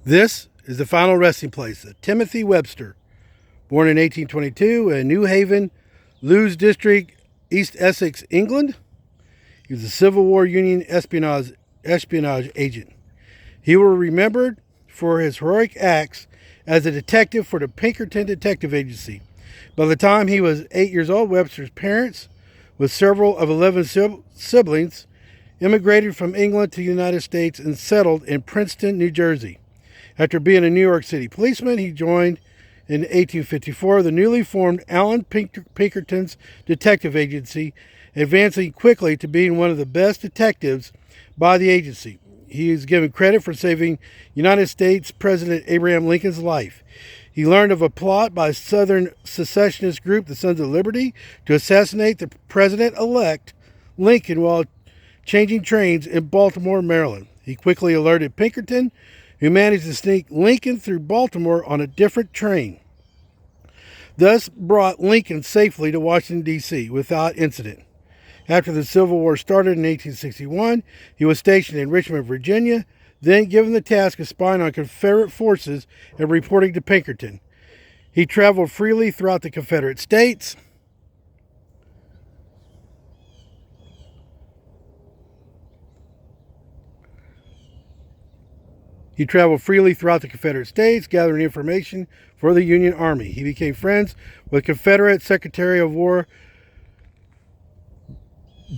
This is the final resting place of Timothy Webster, born in 1822 in Newhaven, Lewes District, East Essex, England. He was a Civil War Union espionage agent. He was remembered for his heroic acts as a detective for the Pinkerton Detective Agency. By the time he was 8 years old, Webster's parents, with several of 11 siblings, immigrated from England to the United States and settled in Princeton, New Jersey. After being a New York City policeman, he joined in 1854 the newly formed Allen Pinkerton's Detective Agency, advancing quickly to being one of the best detectives by the agency. He is given credit for saving United States President Abraham Lincoln's life. He learned of a plot by Southern secessionist group, the Sons of Liberty, to assassinate the president-elect Lincoln while changing trains in Baltimore, Maryland. He quickly alerted Pinkerton, who managed to sneak Lincoln through Baltimore on a different train, thus brought Lincoln safely to Washington, D.C. without incident. After the Civil War started in 1861, he was stationed in Richmond, Virginia, then given the task of spying on Confederate forces and reporting to Pinkerton. He traveled freely throughout the Confederate States. Gathering information for the Union Army. He became friends with Confederate Secretary of War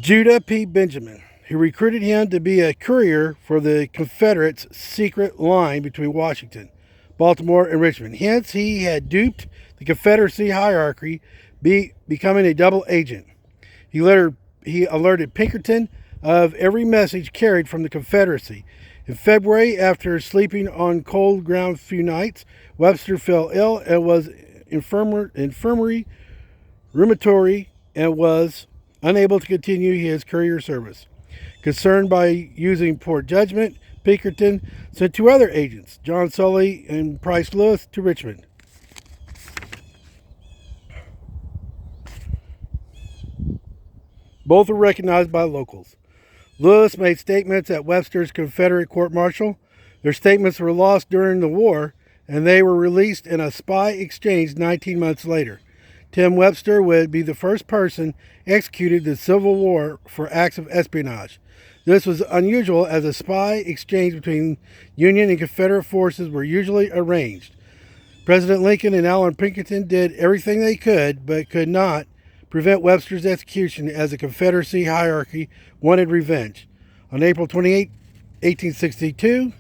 Judah P. Benjamin, who recruited him to be a courier for the Confederates' secret line between Washington, Baltimore, and Richmond. Hence, he had duped the Confederacy hierarchy, becoming a double agent. He alerted Pinkerton of every message carried from the Confederacy. In February, after sleeping on cold ground a few nights, Webster fell ill and was infirmary, rheumatory, and was unable to continue his courier service. Concerned by using poor judgment, Pinkerton sent two other agents, John Sully and Price Lewis, to Richmond. Both were recognized by locals. Lewis made statements at Webster's Confederate court-martial. Their statements were lost during the war, and they were released in a spy exchange 19 months later. Tim Webster would be the first person executed in the Civil War for acts of espionage. This was unusual, as a spy exchange between Union and Confederate forces were usually arranged. President Lincoln and Allen Pinkerton did everything they could, but could not prevent Webster's execution, as the Confederacy hierarchy wanted revenge. On April 28, 1862,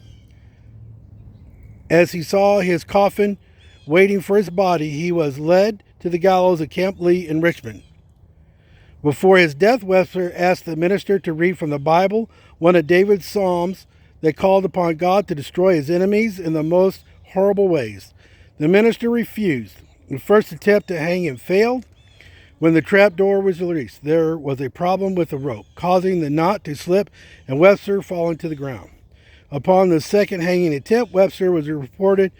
as he saw his coffin waiting for his body, he was led to the gallows at Camp Lee in Richmond. Before his death, Webster asked the minister to read from the Bible one of David's Psalms that called upon God to destroy his enemies in the most horrible ways. The minister refused. The first attempt to hang him failed. When the trap door was released, there was a problem with the rope, causing the knot to slip and Webster falling to the ground. Upon the second hanging attempt, Webster was reported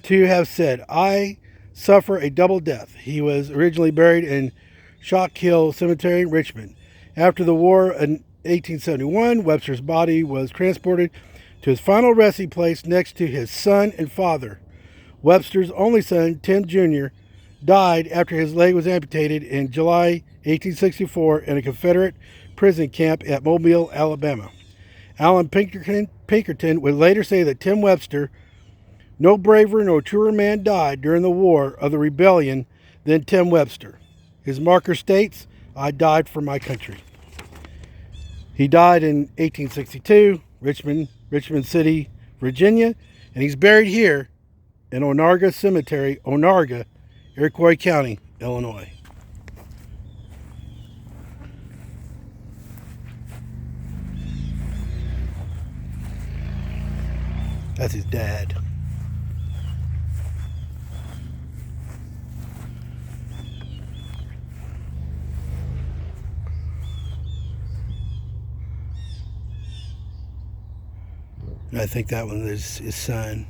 to have said, "I suffer a double death." He was originally buried in Shock Hill Cemetery in Richmond. After the war in 1871, Webster's body was transported to his final resting place next to his son and father. Webster's only son, Tim Jr., died after his leg was amputated in July 1864 in a Confederate prison camp at Mobile, Alabama. Allen Pinkerton would later say that Tim Webster, no braver nor truer man died during the War of the Rebellion than Tim Webster. His marker states, "I died for my country." He died in 1862, Richmond City, Virginia, and he's buried here in Ornaga Cemetery, Ornaga, Iroquois County, Illinois. That's his dad. I think that one is his son.